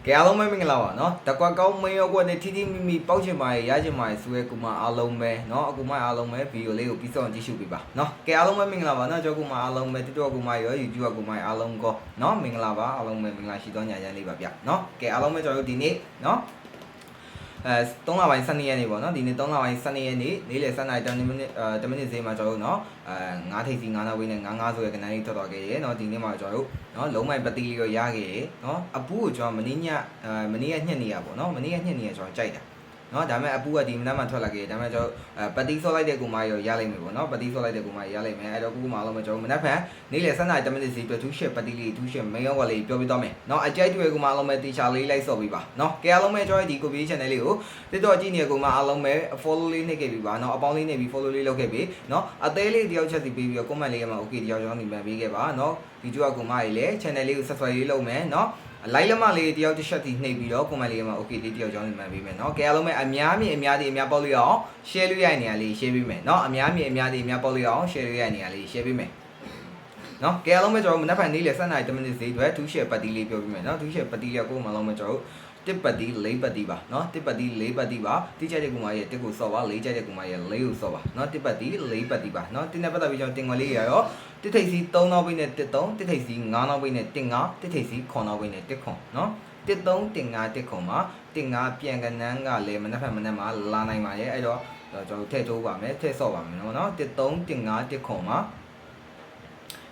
ကဲအားလုံးပဲမင်္ဂလာပါเนาะတကွက်ကောင်းမင်းရောကွက်နဲ့ထီထီမိမိပေါက်ချင်ပါရချင်ပါဆိုရဲကူမအားလုံးပဲเนาะအခုမှအားလုံးပဲဗီဒီယိုလေးကိုပြီးဆုံးကြည့်ရှုပေးပါเนาะကဲအားလုံးပဲမင်္ဂလာပါเนาะကျွန်တော်ကူမအားလုံးပဲ TikTok ကူမရော YouTube ကူမအားလုံးကောเนาะမင်္ဂလာပါအားလုံးပဲမင်္ဂလာရှိသောညချမ်းလေးပါဗျเนาะကဲအားလုံးပဲကျွန်တော်တို့ဒီနေ့เนาะ3လပိုင်း12ရက်နေ့ပေါ့နော်ဒီနေ့3လပိုင်း12ရက်နေ့နေ့လယ်7:10မိနစ်10မိနစ်ဈေးမှာကျွန်တော်တို့เนาะ9ထိပ်စီ9နောက်ဝင်းနဲ့9ဆိုရယ်ကဏ္ဍလေးထွက်သွားခဲ့ရေเนาะဒီနေ့မှာကျွန်တော်တို့เนาะလုံးမိုင်ပတိလေးကိုရခဲ့ရေเนาะအပူကိုကျွန်တော်မနေ့ကညှက်နေရပေါ့เนาะမနေ့ကညှက်နေရကျွန်တော်ကြိုက်တာเนาะဒါပေမဲ့အပူကဒီမနက်မှထွက်လာခဲ့ဒါပေမဲ့ကျွန်တော်ပတိဆော့လိုက်တဲ့ကူမရောရလိုက်မယ်ပေါ့เนาะပတိဆော့လိုက်တဲ့ကူမရလိုက်မယ်အဲ့တော့ကူမလုံးမကျွန်တော်မနက်ဖြန်နေ့လယ်7:10မိနစ်ဈေးအတွက်2ရှစ်ပတိလေး2ရှစ်မင်းရောကလေးပြောပြသွားမယ်เนาะအကြိုက်တွေ့ကူမလုံးမဲ့တီချာလေးလိုက်ဆော့ပေးပါเนาะကဲအားလုံးပဲကျွန်တော်ဒီကိုဗီ channel လေးကိုTikTok ကြည့်နေတဲ့ကူမအားလုံးပဲ follow လေးနှိပ်ခဲ့ပြီပါเนาะအပေါင်းလေးနှိပ်ပြီး follow လေးလုပ်ခဲ့ပြီเนาะအသေးလေးတယောက်ချက်စီပေးပြီးတော့ comment လေးကမှ okay တယောက်ကျွန်တော်ညီမပေးခဲ့ပါเนาะဒီကျွတ်ကူမကြီးလည်း channel လေးကို subscribe လေးလုပ်မယ်เนาะလိုက်လမလေးတယောက်တစ်ချက်တီနှိပ်ပြီးတော့ comment လေးကမှ okay လေးတယောက်ကျွန်တော်ညီမပေးမယ်เนาะကဲအားလုံးပဲအများကြီးအများပေါက်လို့ရအောင် share လို့ရတဲ့နေရာလေး share ပေးမယ်เนาะအများကြီးပေါက်လို့ရအောင် share လို့ရတဲ့နေရာလေး share ပေးမယ်เนาะကဲအားလုံးပဲကျွန်တော်မနက်ဖြန်နေ့လယ်7:10မိနစ်ဈေးအတွက်2 share ပတ်တီးလေးပြောပြမယ်เนาะ2 share ပတ်တီးလေးကိုမှလုံးပဲကျွန်တော်တစ်ပတ်တီး4ပတ်တီးပါเนาะတစ်ပတ်တီး4ပတ်တီးပါတိကျတဲ့ကူမရဲ့တစ်ကိုစော့ပါ4ကျတဲ့ကူမရဲ့4ကိုစော့ပါเนาะတစ်ပတ်တီး4ပတ်တီးပါเนาะတင်းနဲ့ပတ်သက်ပြီးကျွန်တော်တင်ခွက်လေးရရောတစ်ထိပ်စီ3နောက်ပိနဲ့1 3တစ်ထိပ်စီ5နောက်ပိနဲ့1 5တစ်ထိပ်စီ9နောက်ပိနဲ့1 9เนาะ1 3 1 5 1 9မှာ1 5ပြန်ကနန်းကလည်းမနက်ဖြန်မနက်မှာလာနိုင်ပါရဲ့အဲ့တော့ကျွန်တော်ထည့်ထိုးပါမယ်ထည့်ဆော့ပါမယ်เนาะ1 3 1 5 1 9မှာ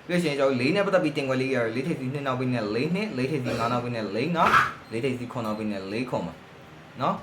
ပြည့်ရှင်ကျွန်တော်4နဲ့ပတ်သက်ပြီးတင်ခွက်လေးရ4ထိပ်စီ2နောက်ပိနဲ့4နဲ့4ထိပ်စီ5နောက်ပိနဲ့4 9 4ထိပ်စီ9နောက်ပိနဲ့4 9မှာเนาะ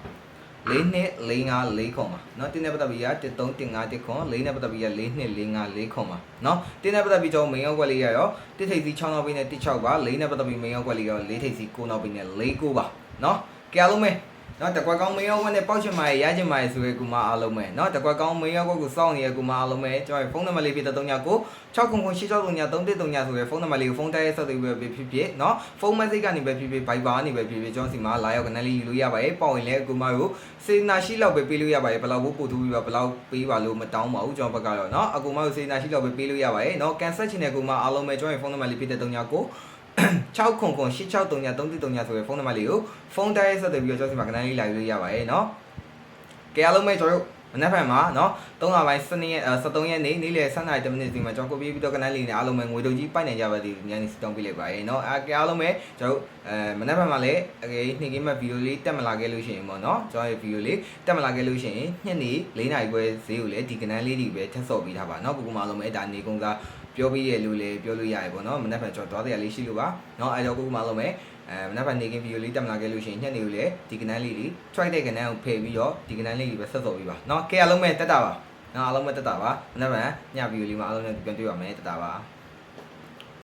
4နဲ့4 5 4 9မှာเนาะတင်းနဲ့ပတ်သက်ပြီးရ1 3 1 5 1 9 4နဲ့ပတ်သက်ပြီးရ4နဲ့4 5 4 9မှာเนาะတင်းနဲ့ပတ်သက်ပြီးကျွန်တော်မင်းရောက်ကွက်လေးရရော1ထိပ်စီ6နောက်ပိနဲ့1 6ပါ4နဲ့ပတ်သက်ပြီးမင်းရောက်ကွက်လေးရ4ထိပ်စီ9နောက်ပိနဲ့4 9ပါเนาะကြအားလုံးပဲเนาะတကွက်ကောင်းမင်းရောက်ကွက်နဲ့ပေါက်ချင်ပါရချင်ပါဆိုရဲကူမအားလုံးပဲเนาะတကွက်ကောင်းမင်းရောက်ကွက်ကိုစောင့်နေတဲ့ကူမအားလုံးပဲကျွန်တော်ဖုန်းနံပါတ်လေးပြတဲ့39 6098333ဆိုရဲဖုန်းနံပါတ်လေးကိုဖုန်းတိုက်ရိုက်ဆက်သွယ်ပြီးဖြစ်ဖြစ်เนาะဖုန်း message ကနေပဲဖြစ်ဖြစ် Viber ကနေပဲဖြစ်ဖြစ်ကျွန်တော်စီမှာလာရောက်ကနန်းလေးယူလို့ရပါတယ်ပေါ့ရင်လည်းကူမကိုစေနာရှိလောက်ပဲပေးလို့ရပါတယ်ဘယ်လောက်ပို့ထူးပြီးဘယ်လောက်ပေးပါလို့မတောင်းပါဘူးကျွန်တော်ဘက်ကတော့เนาะအကူမကိုစေနာရှိလောက်ပဲပေးလို့ရပါတယ်เนาะ cancel ချင်တဲ့ကူမအားလုံးပဲကျွန်တော်ဖုန်းနံပါတ်လေးပြတဲ့39 609863333ဆိုရဲဖုန်းနံပါတ်လေးကိုဖုန်းတိုက်ရိုက်ဆက်သွယ်ပြီးတော့ကျွန်တော်စီမှာကနန်းလေးလာယူလို့ရပါတယ်เนาะကြအားလုံးပဲကျွန်တော်မနက်ဖြန်မှာเนาะ3လပိုင်း13ရက်နေ့နေ့လယ်7:10မိနစ်စီမှာကျွန်တော်ကိုပြေးပြီးတော့ကနန်းလေးနဲ့အားလုံးပဲငွေတုပ်ကြီးပိုက်နိုင်ကြပါသည်ညနေစတောင်းပေးလိုက်ပါရေเนาะအားလုံးပဲကျွန်တော်မနက်ဖြန်မှာလည်းနေ့ကင်းမဲ့ဗီဒီယိုလေးတက်မလာခဲ့လို့ရှိရင်ပေါ့เนาะကျွန်တော်ရဲ့ဗီဒီယိုလေးတက်မလာခဲ့လို့ရှိရင်ညနေ4နာရီခွဲဈေးကိုလည်းဒီကနန်းလေးတွေပဲထပ်ဆော့ပေးထားပါเนาะကိုအားလုံးပဲဒါနေကုန်စားပြောပြီးရလို့လေပြောလို့ရတယ်ပေါ့เนาะမနက်ဖြန်ကျွန်တော်သွားတရားလေးရှိလို့ပါเนาะအဲ့တော့ကိုအားလုံးပဲမနက်ဖြန်နေကင်းဗီဒီယိုလေးတက်မလာခဲ့လို့ရှိရင်ညနေကိုလည်းဒီကနန်းလေးတွေ try တဲ့ကနန်းကိုဖယ်ပြီးတော့ဒီကနန်းလေးတွေပဲဆက်ဆော့ပေးပါเนาะကဲအားလုံးပဲတက်တာပါเนาะအားလုံးပဲတက်တာပါမနက်ဖြန်ညဗီဒီယိုလေးမှာအားလုံးနဲ့ပြန်တွေ့ပါမယ်တက်တာပါ